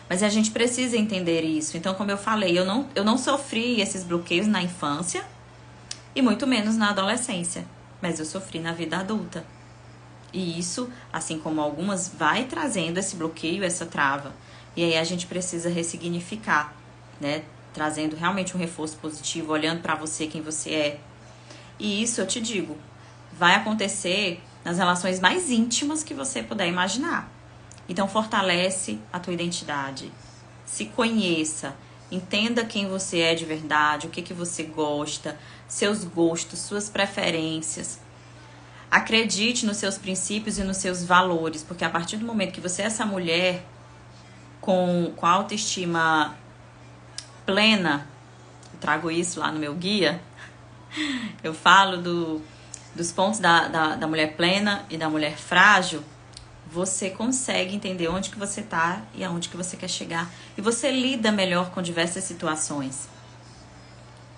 Mas a gente precisa entender isso. Então, como eu falei, eu não sofri esses bloqueios na infância e muito menos na adolescência. Mas eu sofri na vida adulta. E isso, assim como algumas, vai trazendo esse bloqueio, essa trava. E aí a gente precisa ressignificar, né? Trazendo realmente um reforço positivo, olhando pra você, quem você é. E isso, eu te digo, vai acontecer nas relações mais íntimas que você puder imaginar. Então, fortalece a tua identidade. Se conheça. Entenda quem você é de verdade, o que você gosta, seus gostos, suas preferências. Acredite nos seus princípios e nos seus valores, porque a partir do momento que você é essa mulher com a autoestima plena, eu trago isso lá no meu guia, eu falo dos pontos da mulher plena e da mulher frágil, você consegue entender onde que você tá e aonde que você quer chegar. E você lida melhor com diversas situações.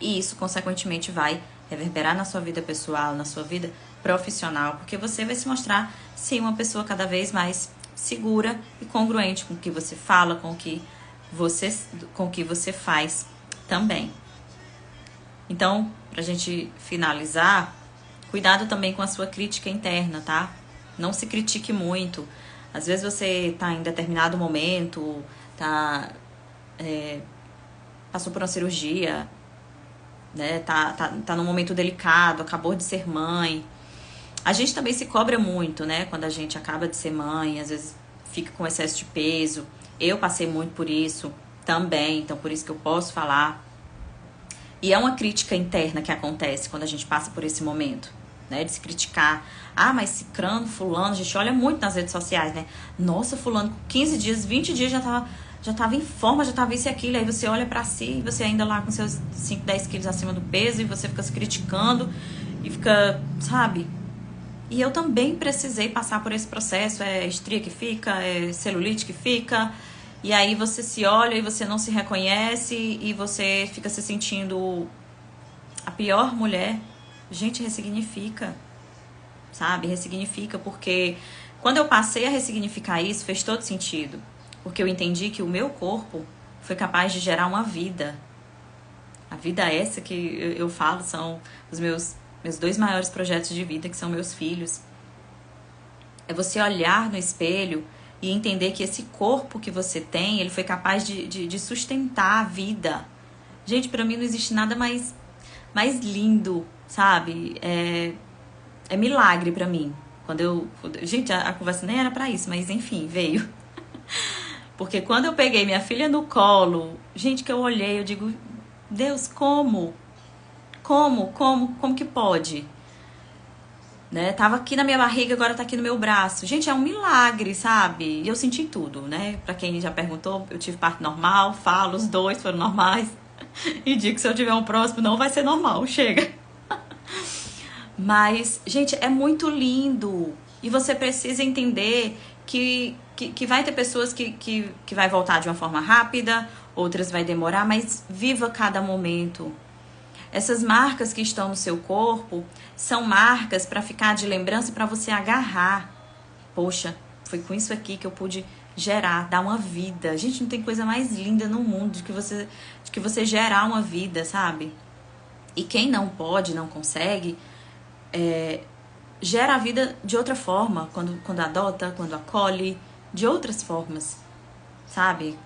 E isso, consequentemente, vai reverberar na sua vida pessoal, na sua vida profissional, porque você vai se mostrar, sim, uma pessoa cada vez mais segura e congruente com o que você fala, com o que você faz também. Então, pra gente finalizar, cuidado também com a sua crítica interna, tá? Não se critique muito. Às vezes você tá em determinado momento, passou por uma cirurgia, né? Tá num momento delicado, acabou de ser mãe. A gente também se cobra muito, né? Quando a gente acaba de ser mãe, às vezes fica com excesso de peso. Eu passei muito por isso também, então por isso que eu posso falar. E é uma crítica interna que acontece quando a gente passa por esse momento, né? De se criticar. Ah, mas cicrano, fulano, a gente olha muito nas redes sociais, né? Nossa, fulano, com 15 dias, 20 dias já tava em forma, já tava isso e aquilo. Aí você olha pra si e você ainda lá com seus 5, 10 quilos acima do peso e você fica se criticando e fica, sabe? E eu também precisei passar por esse processo. É estria que fica, é celulite que fica. E aí você se olha e você não se reconhece e você fica se sentindo a pior mulher. Gente, ressignifica, sabe? Ressignifica, porque quando eu passei a ressignificar isso, fez todo sentido. Porque eu entendi que o meu corpo foi capaz de gerar uma vida. A vida essa que eu falo são os meus 2 maiores projetos de vida, que são meus filhos. É você olhar no espelho e entender que esse corpo que você tem, ele foi capaz de sustentar a vida. Gente, pra mim não existe nada mais lindo, sabe? É milagre pra mim. Gente, a conversa nem era pra isso, mas enfim, veio. Porque quando eu peguei minha filha no colo, gente, que eu olhei, eu digo, Deus, como? Como que pode? Né? Tava aqui na minha barriga, agora tá aqui no meu braço. Gente, é um milagre, sabe? E eu senti tudo, né? Pra quem já perguntou, eu tive parto normal, falo, os dois foram normais. E digo que se eu tiver um próximo, não vai ser normal, chega. Mas, gente, é muito lindo. E você precisa entender que vai ter pessoas que vai voltar de uma forma rápida, outras vai demorar, mas viva cada momento. Essas marcas que estão no seu corpo são marcas para ficar de lembrança e para você agarrar. Poxa, foi com isso aqui que eu pude gerar, dar uma vida. Gente, não tem coisa mais linda no mundo do que você gerar uma vida, sabe? E quem não pode, não consegue, gera a vida de outra forma, quando adota, quando acolhe, de outras formas, sabe?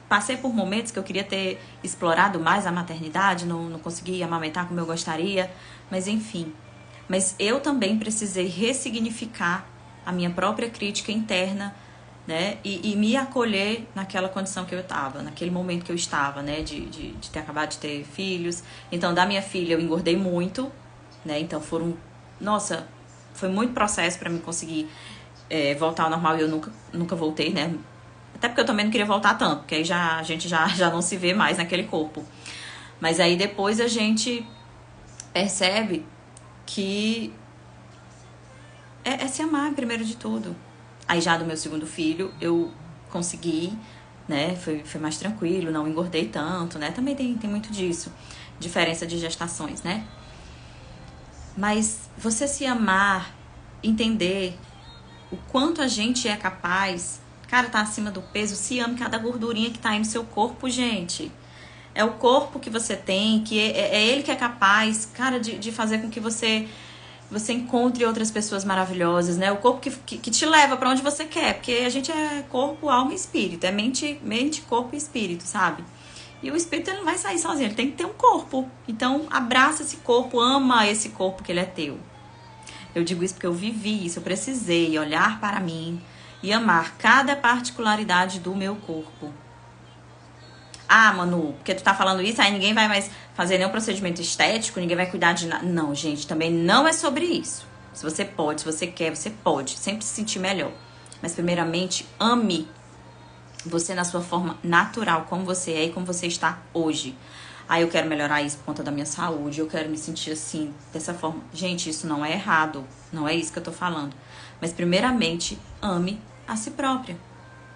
Passei por momentos que eu queria ter explorado mais a maternidade, não consegui amamentar como eu gostaria, mas enfim. Mas eu também precisei ressignificar a minha própria crítica interna, né? E me acolher naquela condição que eu estava, naquele momento que eu estava, né? De ter acabado de ter filhos. Então, da minha filha, eu engordei muito, né? Então, Nossa, foi muito processo para mim conseguir voltar ao normal e eu nunca voltei, né? Até porque eu também não queria voltar tanto, porque aí a gente já não se vê mais naquele corpo. Mas aí depois a gente percebe que é se amar primeiro de tudo. Aí já do meu segundo filho eu consegui, né? Foi mais tranquilo, não engordei tanto, né? Também tem muito disso. Diferença de gestações, né? Mas você se amar, entender o quanto a gente é capaz. Cara, tá acima do peso, se ame cada gordurinha que tá aí no seu corpo, gente. É o corpo que você tem, que é ele que é capaz, cara, de fazer com que você encontre outras pessoas maravilhosas, né? O corpo que te leva pra onde você quer, porque a gente é corpo, alma e espírito, é mente, corpo e espírito, sabe? E o espírito, ele não vai sair sozinho, ele tem que ter um corpo. Então, abraça esse corpo, ama esse corpo que ele é teu. Eu digo isso porque eu vivi isso, eu precisei olhar para mim e amar cada particularidade do meu corpo. Ah, Manu, porque tu tá falando isso, aí ninguém vai mais fazer nenhum procedimento estético, ninguém vai cuidar de nada. Não, gente, também não é sobre isso. Se você pode, se você quer, você pode sempre se sentir melhor. Mas primeiramente, ame você na sua forma natural, como você é e como você está hoje. Ah, eu quero melhorar isso por conta da minha saúde, eu quero me sentir assim, dessa forma. Gente, isso não é errado, não é isso que eu tô falando. Mas primeiramente, ame a si própria.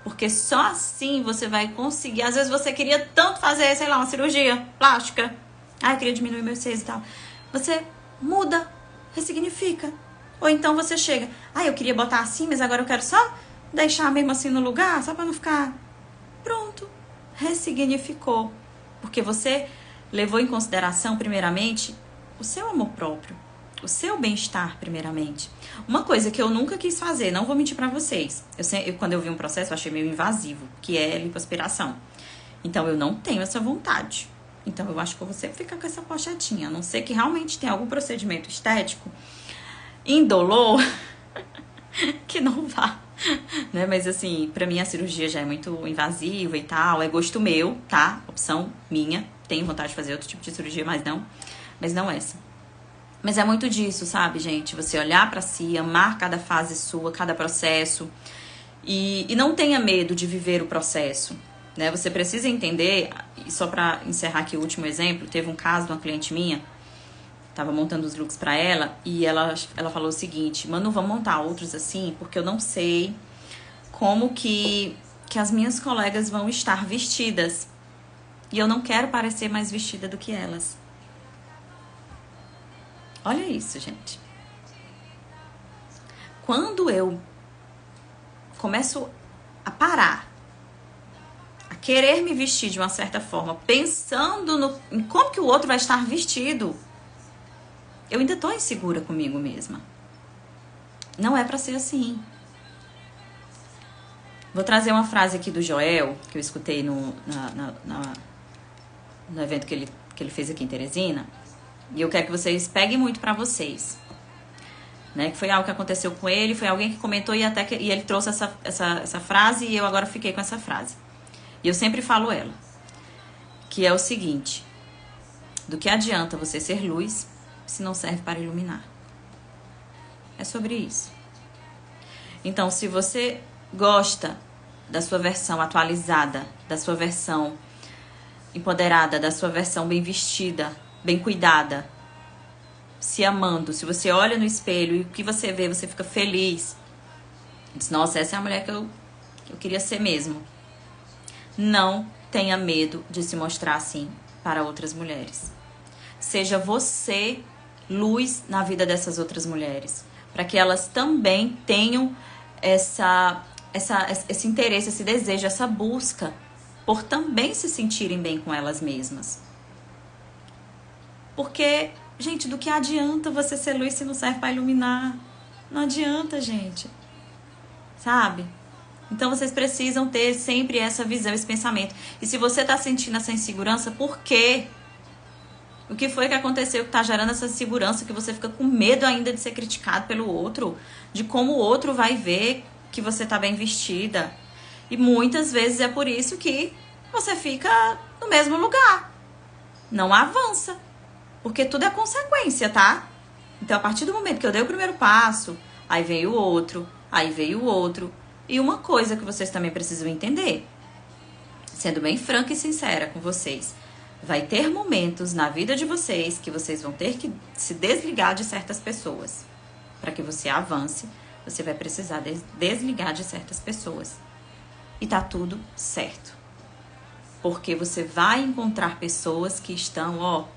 Porque só assim você vai conseguir. Às vezes você queria tanto fazer, sei lá, uma cirurgia plástica. Ah, eu queria diminuir meus seios e tal. Você muda, ressignifica. Ou então você chega, ah, eu queria botar assim, mas agora eu quero só deixar mesmo assim no lugar, só pra não ficar... Pronto, ressignificou. Porque você levou em consideração, primeiramente, o seu amor próprio. O seu bem-estar, primeiramente. Uma coisa que eu nunca quis fazer, não vou mentir pra vocês. Quando eu vi um processo, eu achei meio invasivo, que é lipoaspiração. Então, eu não tenho essa vontade. Então, eu acho que eu vou sempre ficar com essa pochetinha. A não ser que realmente tenha algum procedimento estético indolor que não vá. Né? Mas, assim, pra mim a cirurgia já é muito invasiva e tal. É gosto meu, tá? Opção minha. Tenho vontade de fazer outro tipo de cirurgia, mas não essa. Mas é muito disso, sabe, gente? Você olhar pra si, amar cada fase sua, cada processo. E não tenha medo de viver o processo, né? Você precisa entender, e só pra encerrar aqui o último exemplo, teve um caso de uma cliente minha, tava montando os looks pra ela, e ela falou o seguinte, Manu, vamos montar outros assim, porque eu não sei como que as minhas colegas vão estar vestidas. E eu não quero parecer mais vestida do que elas. Olha isso, gente. Quando eu começo a parar, a querer me vestir de uma certa forma, pensando em como que o outro vai estar vestido, eu ainda tô insegura comigo mesma. Não é pra ser assim. Vou trazer uma frase aqui do Joel, que eu escutei no evento que ele fez aqui em Teresina. E eu quero que vocês peguem muito pra vocês. Né? Que foi algo que aconteceu com ele, foi alguém que comentou e ele trouxe essa frase e eu agora fiquei com essa frase. E eu sempre falo ela. Que é o seguinte: do que adianta você ser luz se não serve para iluminar? É sobre isso. Então, se você gosta da sua versão atualizada, da sua versão empoderada, da sua versão bem vestida, bem cuidada, se amando, se você olha no espelho e o que você vê, você fica feliz, diz, nossa, essa é a mulher que eu queria ser mesmo. Não tenha medo de se mostrar assim para outras mulheres. Seja você luz na vida dessas outras mulheres, para que elas também tenham esse interesse, esse desejo, essa busca por também se sentirem bem com elas mesmas. Porque, gente, do que adianta você ser luz se não serve para iluminar? Não adianta, gente. Sabe? Então vocês precisam ter sempre essa visão, esse pensamento. E se você tá sentindo essa insegurança, por quê? O que foi que aconteceu que tá gerando essa insegurança, que você fica com medo ainda de ser criticado pelo outro, de como o outro vai ver que você tá bem vestida. E muitas vezes é por isso que você fica no mesmo lugar. Não avança. Porque tudo é consequência, tá? Então, a partir do momento que eu dei o primeiro passo, aí veio o outro, aí veio o outro. E uma coisa que vocês também precisam entender, sendo bem franca e sincera com vocês, vai ter momentos na vida de vocês que vocês vão ter que se desligar de certas pessoas. Para que você avance, você vai precisar desligar de certas pessoas. E tá tudo certo. Porque você vai encontrar pessoas que estão,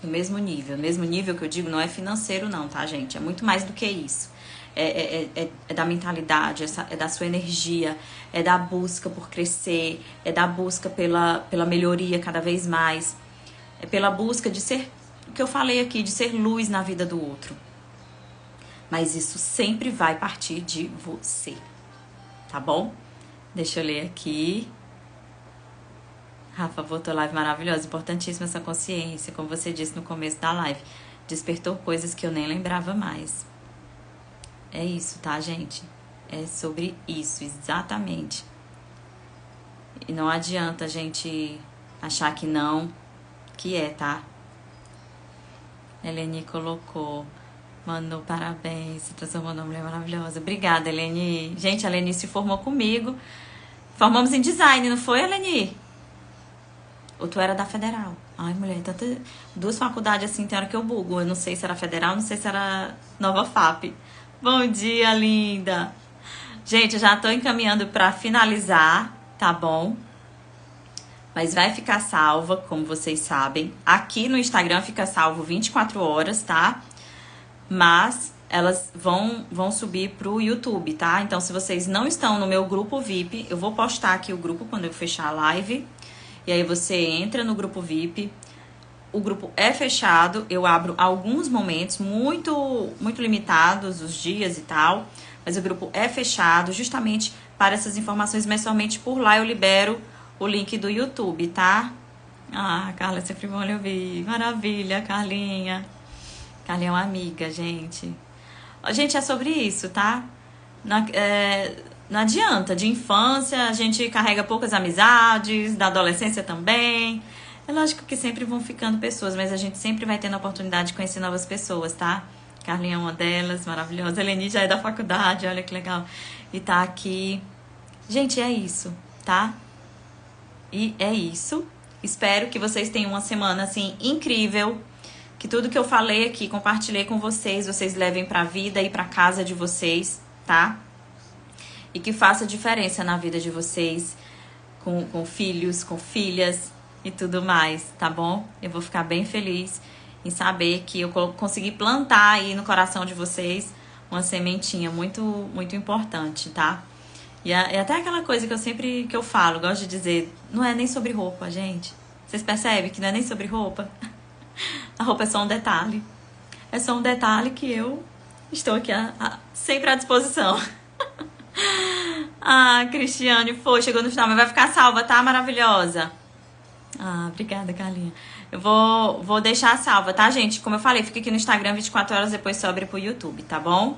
no mesmo nível. No mesmo nível que eu digo, não é financeiro não, tá, gente? É muito mais do que isso. É da mentalidade, é da sua energia, é da busca por crescer, é da busca pela melhoria cada vez mais, é pela busca de ser, o que eu falei aqui, de ser luz na vida do outro. Mas isso sempre vai partir de você, tá bom? Deixa eu ler aqui. Rafa botou live maravilhosa, importantíssima essa consciência, como você disse no começo da live. Despertou coisas que eu nem lembrava mais. É isso, tá, gente? É sobre isso, exatamente. E não adianta a gente achar que não, que é, tá? Eleni colocou, mandou parabéns, se transformou numa mulher maravilhosa. Obrigada, Eleni. Gente, a Eleni se formou comigo. Formamos em design, não foi, Eleni? Ou tu era da Federal? Ai, mulher, duas faculdades assim, tem hora que eu bugo. Eu não sei se era Federal, não sei se era Nova FAP. Bom dia, linda! Gente, eu já tô encaminhando pra finalizar, tá bom? Mas vai ficar salva, como vocês sabem. Aqui no Instagram fica salvo 24 horas, tá? Mas elas vão subir pro YouTube, tá? Então, se vocês não estão no meu grupo VIP, eu vou postar aqui o grupo quando eu fechar a live. E aí você entra no grupo VIP. O grupo é fechado, eu abro alguns momentos muito limitados, os dias e tal, mas o grupo é fechado justamente para essas informações, mas somente por lá eu libero o link do YouTube, tá? Ah, Carla, é sempre bom lhe ouvir. Maravilha, Carlinha. Carlinha é uma amiga, gente. Gente, é sobre isso, tá? Não adianta, de infância a gente carrega poucas amizades, da adolescência também. É lógico que sempre vão ficando pessoas, mas a gente sempre vai tendo a oportunidade de conhecer novas pessoas, tá? Carlinha é uma delas, maravilhosa. A Eleni já é da faculdade, olha que legal. E tá aqui. Gente, é isso, tá? E é isso. Espero que vocês tenham uma semana, assim, incrível. Que tudo que eu falei aqui, compartilhei com vocês, vocês levem pra vida e pra casa de vocês, tá? E que faça diferença na vida de vocês, com filhos, com filhas e tudo mais, tá bom? Eu vou ficar bem feliz em saber que eu consegui plantar aí no coração de vocês uma sementinha muito, muito importante, tá? E até aquela coisa que eu falo, gosto de dizer, não é nem sobre roupa, gente. Vocês percebem que não é nem sobre roupa? A roupa é só um detalhe. É só um detalhe que eu estou aqui sempre à disposição. Ah, Cristiane, foi, chegou no final, mas vai ficar salva, tá? Maravilhosa. Ah, obrigada, Carlinha. Eu vou deixar salva, tá, gente? Como eu falei, fica aqui no Instagram 24 horas depois sobre pro YouTube, tá bom?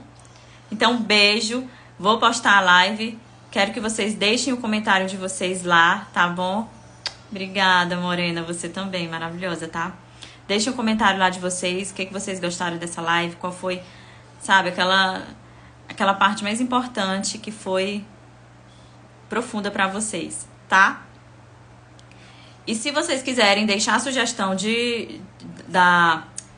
Então, beijo. Vou postar a live. Quero que vocês deixem o comentário de vocês lá, tá bom? Obrigada, Morena. Você também, maravilhosa, tá? Deixem um comentário lá de vocês. O que vocês gostaram dessa live? Qual foi, sabe, aquela parte mais importante que foi profunda pra vocês, tá? E se vocês quiserem deixar a sugestão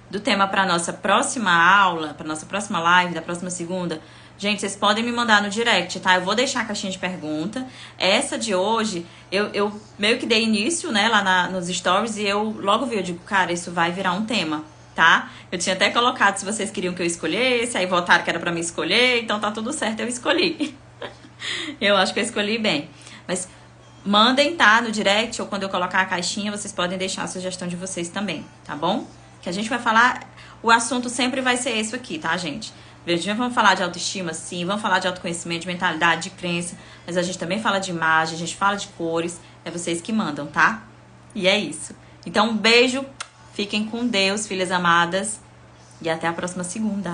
do tema para nossa próxima aula, para nossa próxima live, da próxima segunda, gente, vocês podem me mandar no direct, tá? Eu vou deixar a caixinha de pergunta. Essa de hoje, eu meio que dei início, né, lá nos stories, e eu logo vi, eu digo, cara, isso vai virar um tema, tá? Eu tinha até colocado se vocês queriam que eu escolhesse, aí votaram que era pra mim escolher, então tá tudo certo, eu escolhi. Eu acho que eu escolhi bem. Mas mandem, tá? No direct ou quando eu colocar a caixinha, vocês podem deixar a sugestão de vocês também, tá bom? Que a gente vai falar, o assunto sempre vai ser esse aqui, tá, gente? Veja, vamos falar de autoestima, sim, vamos falar de autoconhecimento, de mentalidade, de crença, mas a gente também fala de imagem, a gente fala de cores, é vocês que mandam, tá? E é isso. Então, um beijo, fiquem com Deus, filhas amadas, e até a próxima segunda.